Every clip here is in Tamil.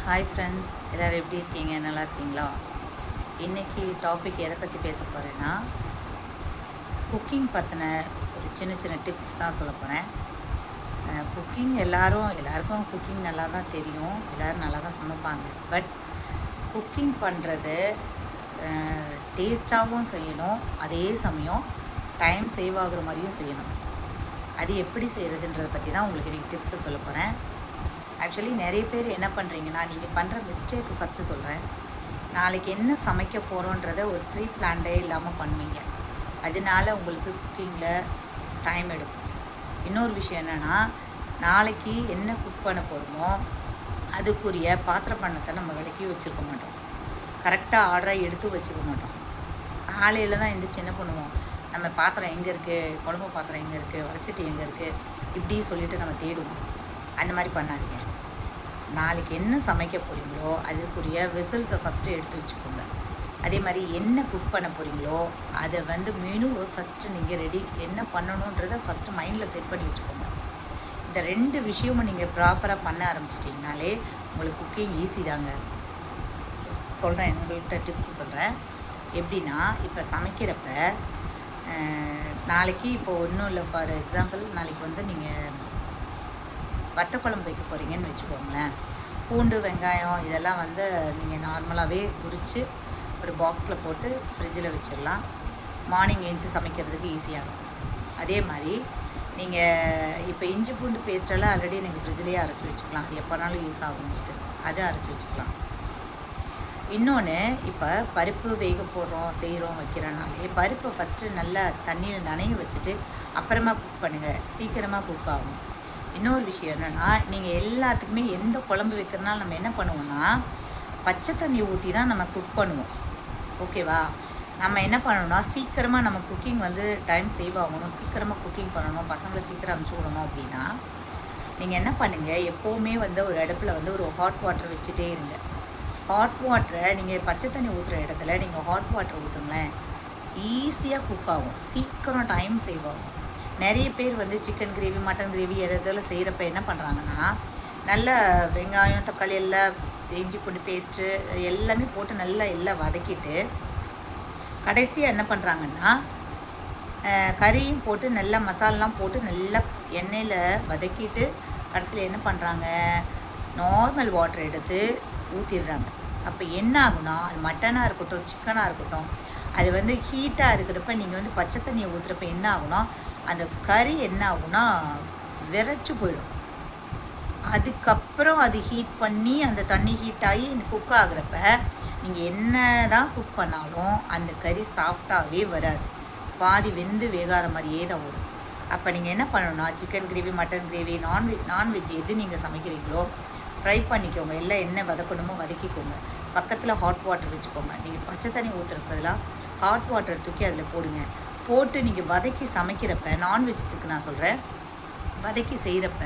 ஹாய் ஃப்ரெண்ட்ஸ், எல்லோரும் எப்படி இருக்கீங்க? நல்லா இருக்கீங்களா? இன்றைக்கி டாபிக் எதை பற்றி பேச போகிறேன்னா, குக்கிங் பற்றின ஒரு சின்ன சின்ன டிப்ஸ் தான் சொல்ல போகிறேன். குக்கிங் எல்லாருக்கும் குக்கிங் நல்லா தான் தெரியும், எல்லோரும் நல்லா தான் சமைப்பாங்க. பட் குக்கிங் பண்ணுறது டேஸ்ட்டாகவும் செய்யணும், அதே சமயம் டைம் சேவ் ஆகுற மாதிரியும் செய்யணும். அது எப்படி செய்கிறதுன்றதை பற்றி தான் உங்களுக்கு இன்றைக்கி டிப்ஸை சொல்ல போகிறேன். ஆக்சுவலி நிறைய பேர் என்ன பண்ணுறீங்கன்னா, நீங்கள் பண்ணுற மிஸ்டேக்கு ஃபஸ்ட்டு சொல்கிறேன். நாளைக்கு என்ன சமைக்க போகிறோன்றத ஒரு ப்ரீ பிளான்டே இல்லாமல் பண்ணுவீங்க. அதனால உங்களுக்கு குக்கிங்கில் டைம் எடுக்கும். இன்னொரு விஷயம் என்னென்னா, நாளைக்கு என்ன குக் பண்ண போகிறோமோ அதுக்குரிய பாத்திர பண்ணத்தை நம்ம விளக்கி வச்சுருக்க மாட்டோம். கரெக்டாக ஆர்டராக எடுத்து வச்சுக்க மாட்டோம். காலையில் தான் எந்திரிச்சு என்ன பண்ணுவோம், நம்ம பாத்திரம் எங்கே இருக்குது, குழம்பு பாத்திரம் எங்கே இருக்குது, வடச்சட்டி எங்கே இருக்குது, இப்படி சொல்லிவிட்டு நம்ம தேடுவோம். அந்த மாதிரி பண்ணாதீங்க. நாளைக்கு என்ன சமைக்க போகிறீங்களோ அதுக்குரிய விசில்ஸை ஃபஸ்ட்டு எடுத்து வச்சுக்கோங்க. அதே மாதிரி என்ன குக் பண்ண போகிறீங்களோ அதை மெனுவை ஃபஸ்ட்டு நீங்கள் ரெடி என்ன பண்ணணுன்றதை ஃபஸ்ட்டு மைண்டில் செட் பண்ணி வச்சுக்கோங்க. இந்த 2 விஷயமும் நீங்கள் ப்ராப்பராக பண்ண ஆரம்பிச்சிட்டிங்கனாலே உங்களுக்கு குக்கிங் ஈஸி தாங்க. சொல்கிறேன், உங்கள்கிட்ட டிப்ஸ் சொல்கிறேன். எப்படின்னா, இப்போ சமைக்கிறப்ப நாளைக்கு இப்போது ஒன்றும் இல்லை, ஃபார் எக்ஸாம்பிள் நாளைக்கு நீங்கள் வத்த குழம்பு வைக்க போகிறீங்கன்னு வச்சுக்கோங்களேன். பூண்டு, வெங்காயம் இதெல்லாம் நீங்கள் நார்மலாகவே உரித்து ஒரு பாக்ஸில் போட்டு ஃப்ரிட்ஜில் வச்சிடலாம். மார்னிங் எழுந்து சமைக்கிறதுக்கு ஈஸியாக இருக்கும். அதே மாதிரி நீங்கள் இப்போ இஞ்சி பூண்டு பேஸ்ட்டெல்லாம் ஆல்ரெடி நீங்கள் ஃப்ரிட்ஜிலேயே அரைச்சி வச்சுக்கலாம். அது எப்போனாலும் யூஸ் ஆகும் உங்களுக்கு, அதை அரைச்சி வச்சுக்கலாம். இன்னொன்று, இப்போ பருப்பு வேக போடுறோம், செய்கிறோம், வைக்கிறனாலே பருப்பை ஃபஸ்ட்டு நல்லா தண்ணியில் நனைய வச்சுட்டு அப்புறமா குக் பண்ணுங்கள், சீக்கிரமாக குக் ஆகும். இன்னொரு விஷயம் என்னென்னா, நீங்கள் எல்லாத்துக்குமே எந்த குழம்பு வைக்கிறனாலும் நம்ம என்ன பண்ணுவோம்னா, பச்சை தண்ணி ஊற்றி தான் நம்ம குக் பண்ணுவோம். ஓகேவா? நம்ம என்ன பண்ணணும்னா, சீக்கிரமாக நம்ம குக்கிங் டைம் சேவ் ஆகணும், சீக்கிரமாக குக்கிங் பண்ணணும், பசங்களை சீக்கிரம் அனுப்பிச்சி விடணும் அப்படின்னா நீங்கள் என்ன பண்ணுங்கள், எப்போவுமே ஒரு அடுப்பில் ஒரு ஹாட் வாட்டர் வச்சுட்டே இருங்க. ஹாட் வாட்டரை நீங்கள் பச்சை தண்ணி ஊற்றுற இடத்துல நீங்கள் ஹாட் வாட்டர் ஊற்றுங்களேன், ஈஸியாக குக் ஆகும், சீக்கிரம் டைம் சேவ் ஆகும். நிறைய பேர் சிக்கன் கிரேவி, மட்டன் கிரேவி எதில் செய்கிறப்ப என்ன பண்ணுறாங்கன்னா, நல்ல வெங்காயம், தக்காளி எல்லாம், இஞ்சி பூண்டு பேஸ்ட்டு எல்லாமே போட்டு நல்லா எல்லாம் வதக்கிட்டு கடைசியாக என்ன பண்ணுறாங்கன்னா, கறியும் போட்டு நல்லா மசாலெலாம் போட்டு நல்லா எண்ணெயில் வதக்கிட்டு கடைசியில் என்ன பண்ணுறாங்க, நார்மல் வாட்டர் எடுத்து ஊற்றிடுறாங்க. அப்போ என்ன ஆகுனா, அது மட்டனாக இருக்கட்டும், சிக்கனாக இருக்கட்டும், அது ஹீட்டாக இருக்கிறப்ப நீங்கள் பச்சை தண்ணியை ஊற்றுறப்ப என்ன ஆகுனா, அந்த கறி என்ன ஆகுனா விரைச்சி போயிடும். அதுக்கப்புறம் அது ஹீட் பண்ணி அந்த தண்ணி ஹீட் ஆகி குக் ஆகுறப்ப நீங்கள் என்ன தான் குக் பண்ணாலும் அந்த கறி சாஃப்டாகவே வராது, பாதி வெந்து வேகாத மாதிரியே தான் வரும். அப்போ நீங்கள் என்ன பண்ணணும்னா, chicken gravy, mutton gravy, non veg எது நீங்கள் சமைக்கிறீங்களோ ஃப்ரை பண்ணிக்கோங்க, எல்லாம் என்ன வதக்கணுமோ வதக்கிக்கோங்க. பக்கத்தில் ஹாட் வாட்டர் வச்சுக்கோங்க. நீங்கள் பச்சை தண்ணி ஊற்றுறதுக்கு பதிலாக ஹாட் வாட்டர் தூக்கி அதில் போடுங்க. போட்டு நீங்கள் வதக்கி சமைக்கிறப்ப, நான்வெஜ்ஜுக்கு நான் சொல்கிறேன், வதக்கி செய்கிறப்ப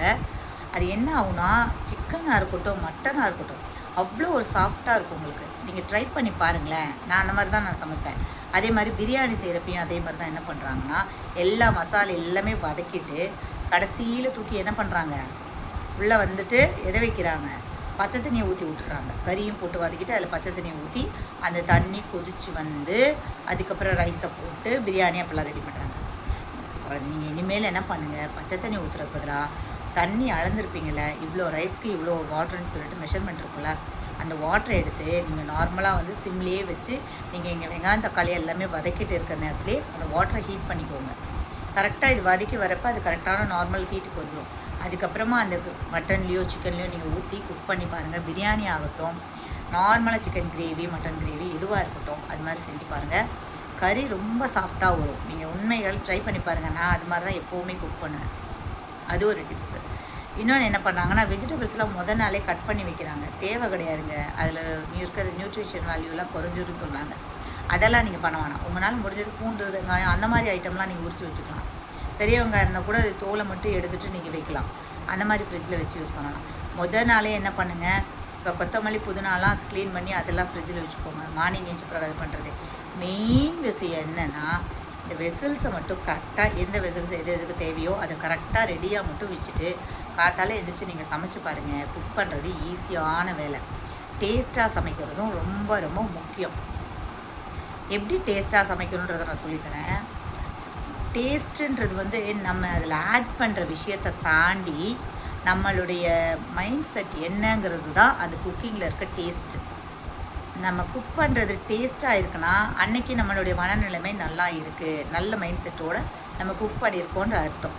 அது என்ன ஆகுனா, சிக்கனாக இருக்கட்டும், மட்டனாக இருக்கட்டும், அவ்வளோ ஒரு சாஃப்டாக இருக்கும் உங்களுக்கு. நீங்கள் ட்ரை பண்ணி பாருங்களேன். நான் அந்த மாதிரி தான் நான் சமைப்பேன். அதே மாதிரி பிரியாணி செய்கிறப்பையும் அதே மாதிரி தான் என்ன பண்ணுறாங்கன்னா, எல்லா மசாலா எல்லாமே வதக்கிட்டு கடைசியில் தூக்கி என்ன பண்ணுறாங்க, உள்ளே எதை வைக்கிறாங்க, பச்சை தண்ணியை ஊற்றி விட்டுறாங்க. கறியும் போட்டு வதக்கிட்டு அதில் பச்சை தண்ணியை ஊற்றி அந்த தண்ணி கொதித்து அதுக்கப்புறம் ரைஸை போட்டு பிரியாணி அப்பெல்லாம் ரெடி பண்ணுறாங்க. நீங்கள் இனிமேல் என்ன பண்ணுங்கள், பச்சை தண்ணி ஊற்றுறதுக்கு பதிலாக தண்ணி அளந்துருப்பீங்கள, இவ்வளோ ரைஸ்க்கு இவ்வளோ வாட்டர்னு சொல்லிட்டு மெஷர்மெண்ட் இருக்குல்ல, அந்த வாட்டரை எடுத்து நீங்கள் நார்மலாக சிம்லேயே வச்சு நீங்கள் இங்கே வெங்காயம், தக்காளி எல்லாமே வதக்கிட்டு இருக்கிற நேரத்துலேயே அந்த வாட்டரை ஹீட் பண்ணிக்கோங்க. கரெக்டாக இது வதக்கி வரப்போ அது கரெக்டான நார்மல் ஹீட்டுக்கு வந்துடும். அதுக்கப்புறமா அந்த மட்டன்லேயோ சிக்கன்லேயோ நீங்கள் ஊற்றி குக் பண்ணி பாருங்கள். பிரியாணி ஆகட்டும், நார்மலாக சிக்கன் கிரேவி, மட்டன் கிரேவி எதுவாக இருக்கட்டும், அது மாதிரி செஞ்சு பாருங்கள். கறி ரொம்ப சாஃப்டாக வரும். நீங்கள் உண்மைகள் ட்ரை பண்ணி பாருங்கள். நான் அது மாதிரி தான் எப்போவுமே குக் பண்ணுவேன். அது ஒரு டிப்ஸு. இன்னொன்று என்ன பண்ணாங்கன்னா, வெஜிடபிள்ஸ்லாம் முதல் நாளே கட் பண்ணி வைக்கிறாங்க. தேவை கிடையாதுங்க. அதில் இருக்கிற நியூட்ரிஷன் வேல்யூலாம் குறைஞ்சிருன்னு சொல்கிறாங்க. அதெல்லாம் நீங்கள் பண்ண வேணாம். உங்களால் முடிஞ்சது பூண்டு, வெங்காயம் அந்த மாதிரி ஐட்டம்லாம் நீங்கள் உரித்து வச்சுக்கலாம். பெரிய வெங்காயம் இருந்தால் கூட அது தோலை மட்டும் எடுத்துகிட்டு நீங்கள் வைக்கலாம். அந்த மாதிரி ஃப்ரிட்ஜில் வச்சு யூஸ் பண்ணலாம். முதல் நாளே என்ன பண்ணுங்கள், இப்போ கொத்தமல்லி, புதினாலாம் க்ளீன் பண்ணி அதெல்லாம் ஃப்ரிட்ஜில் வச்சுக்கோங்க. மார்னிங் எழுந்து பிறகு அது பண்ணுறது. மெயின் விஷயம் என்னென்னா, இந்த வெசல்ஸை மட்டும் கரெக்டாக எந்த வெசல்ஸ் எதுக்கு தேவையோ அதை கரெக்டாக ரெடியாக மட்டும் வச்சுட்டு காத்தால எழுந்திரிச்சு நீங்கள் சமைச்சு பாருங்கள். குக் பண்ணுறது ஈஸியான வேலை. டேஸ்ட்டாக சமைக்கிறதும் ரொம்ப ரொம்ப முக்கியம். எப்படி டேஸ்ட்டாக சமைக்கணுன்றதை நான் சொல்லித்தரேன். டேஸ்ட்டுன்றது வந்து நம்ம அதில் ஆட் பண்ணுற விஷயத்தை தாண்டி நம்மளுடைய மைண்ட் செட் என்னங்கிறது தான் அந்த குக்கிங்கில் இருக்க டேஸ்ட்டு. நம்ம குக் பண்ணுறது டேஸ்ட்டாக இருக்குன்னா அன்னைக்கு நம்மளுடைய மனநிலைமை நல்லா இருக்குது, நல்ல மைண்ட் செட்டோடு நம்ம குக் பண்ணியிருக்கோன்ற அர்த்தம்.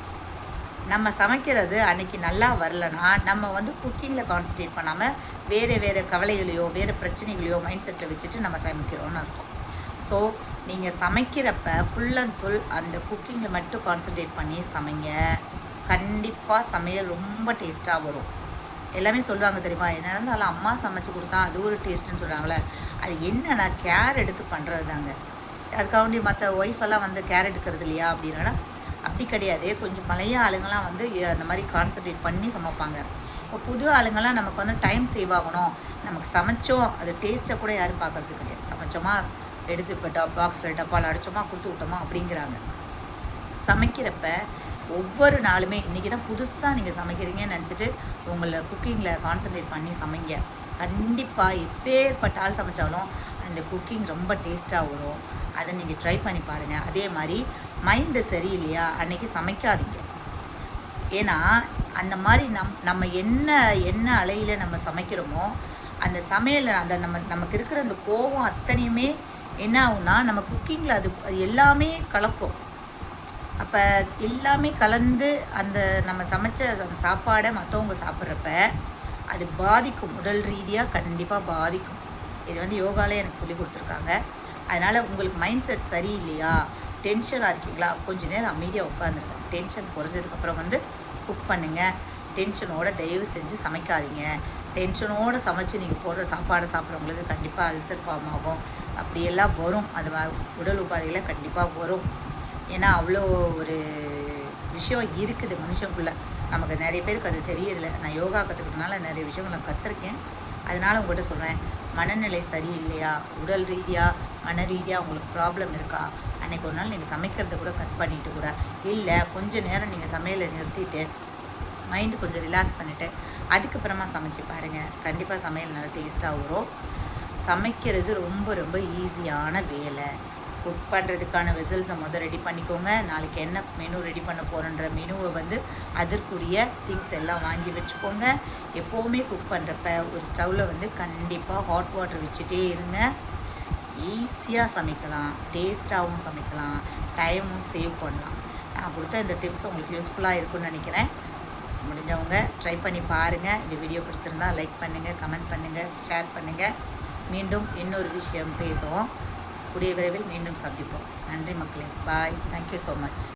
நம்ம சமைக்கிறது அன்றைக்கி நல்லா வரலன்னா நம்ம வந்து குக்கிங்கில் கான்சன்ட்ரேட் பண்ணாமல் வேறு கவலைகளையோ வேறு பிரச்சனைகளையோ மைண்ட் செட்டில் வச்சுட்டு நம்ம சமைக்கிறோன்னு அர்த்தம். ஸோ நீங்கள் சமைக்கிறப்ப ஃபுல் அண்ட் ஃபுல் அந்த குக்கிங்கில் மட்டும் கான்சன்ட்ரேட் பண்ணி சமைங்க. கண்டிப்பாக சமையல் ரொம்ப டேஸ்ட்டாக வரும். எல்லாமே சொல்லுவாங்க தெரியுமா, என்ன இருந்தாலும் அம்மா சமைச்சு கொடுத்தா அது ஒரு டேஸ்ட்டுன்னு சொல்கிறாங்களே, அது என்னன்னா கேர் எடுத்து பண்ணுறது தாங்க. அதுக்காண்டி மற்ற ஒய்ஃபெல்லாம் வந்து கேர் எடுக்கிறது இல்லையா அப்படின்னா அப்படி கிடையாது. கொஞ்சம் பழைய ஆளுங்கள்லாம் வந்து அந்த மாதிரி கான்சன்ட்ரேட் பண்ணி சமைப்பாங்க. இப்போ புது ஆளுங்கள்லாம் நமக்கு வந்து டைம் சேவ் ஆகணும், நமக்கு சமைச்சோம் அது டேஸ்ட்டை கூட யாரும் பார்க்குறது கிடையாது. சமைச்சோமா எடுத்து இப்போ பாக்ஸில் டப்பாவில் அடித்தோமா கொடுத்து விட்டோமா அப்படிங்கிறாங்க. சமைக்கிறப்ப ஒவ்வொரு நாளுமே இன்றைக்கி தான் புதுசாக நீங்கள் சமைக்கிறீங்கன்னு நினச்சிட்டு உங்களை குக்கிங்கில் கான்சன்ட்ரேட் பண்ணி சமைங்க. கண்டிப்பாக எப்பேற்பட்ட ஆள் சமைச்சாலும் அந்த குக்கிங் ரொம்ப டேஸ்ட்டாக வரும். அதை நீங்கள் ட்ரை பண்ணி பாருங்கள். அதே மாதிரி மைண்டு சரியில்லையா அன்றைக்கி சமைக்காதீங்க. ஏன்னா அந்த மாதிரி நம்ம என்ன அலையில் நம்ம சமைக்கிறோமோ அந்த சமையலில் அந்த நமக்கு இருக்கிற அந்த கோபம் அத்தனையுமே என்ன ஆகும்னா நம்ம குக்கிங்கில் அது எல்லாமே கலக்கும். அப்போ எல்லாமே கலந்து அந்த நம்ம சமைச்ச அந்த சாப்பாடை மற்றவங்க சாப்பிட்றப்ப அது பாதிக்கும், உடல் ரீதியாக கண்டிப்பாக பாதிக்கும். இது வந்து யோகாலே எனக்கு சொல்லி கொடுத்துருக்காங்க. அதனால் உங்களுக்கு மைண்ட் செட் சரியில்லையா, டென்ஷனாக இருக்கீங்களா, கொஞ்சம் நேரம் அமைதியாக உட்காந்துருங்க. டென்ஷன் குறைஞ்சதுக்கப்புறம் வந்து குக் பண்ணுங்கள். டென்ஷனோடு தயவு செஞ்சு சமைக்காதீங்க. டென்ஷனோடு சமைச்சு நீங்கள் போடுற சாப்பாடை சாப்பிட்றவங்களுக்கு கண்டிப்பாக அல்சர் ஃபார்ம் ஆகும், அப்படியெல்லாம் வரும். அது உடல் உபாதையில் கண்டிப்பாக வரும். ஏன்னா அவ்வளோ ஒரு விஷயம் இருக்குது மனுஷனுக்குள்ளே. நமக்கு நிறைய பேருக்கு அது தெரியதில்லை. நான் யோகா கற்றுக்கிட்டனால நிறைய விஷயங்கள் நான் கற்றுருக்கேன். அதனால் உங்கள்கிட்ட சொல்கிறேன், மனநிலை சரியில்லையா, உடல் ரீதியாக மன ரீதியாக உங்களுக்கு ப்ராப்ளம் இருக்கா, அன்றைக்கி ஒரு நாள் நீங்கள் சமைக்கிறத கூட கட் பண்ணிவிட்டு கூட இல்லை கொஞ்சம் நேரம் நீங்கள் சமையலை நிறுத்திட்டு மைண்டு கொஞ்சம் ரிலாக்ஸ் பண்ணிவிட்டு அதுக்கப்புறமா சமைச்சு பாருங்கள். கண்டிப்பாக சமையல் நல்லா டேஸ்ட்டாக வரும். சமைக்கிறது ரொம்ப ரொம்ப ஈஸியான வேலை. குக் பண்ணுறதுக்கான வெசல்ஸை ரெடி பண்ணிக்கோங்க. நாளைக்கு என்ன மெனு ரெடி பண்ண போகிறன்ற மெனுவை வந்து அதற்குரிய திங்ஸ் எல்லாம் வாங்கி வச்சுக்கோங்க. எப்போவுமே குக் பண்ணுறப்ப ஒரு ஸ்டவ்வில் வந்து கண்டிப்பாக ஹாட் வாட்டர் வச்சுட்டே இருங்க. ஈஸியாக சமைக்கலாம், டேஸ்ட்டாகவும் சமைக்கலாம், டைமும் சேவ் பண்ணலாம். நான் கொடுத்த இந்த டிப்ஸ் உங்களுக்கு யூஸ்ஃபுல்லாக இருக்குன்னு நினைக்கிறேன். முடிஞ்சவங்க ட்ரை பண்ணி பாருங்கள். இந்த வீடியோ பிடிச்சிருந்தால் லைக் பண்ணுங்கள், கமெண்ட் பண்ணுங்கள், ஷேர் பண்ணுங்கள். மீண்டும் இன்னொரு விஷயம் பேசுவோம். கூடிய விரைவில் மீண்டும் சந்திப்போம். நன்றி மக்களே. பாய். Thank you so much.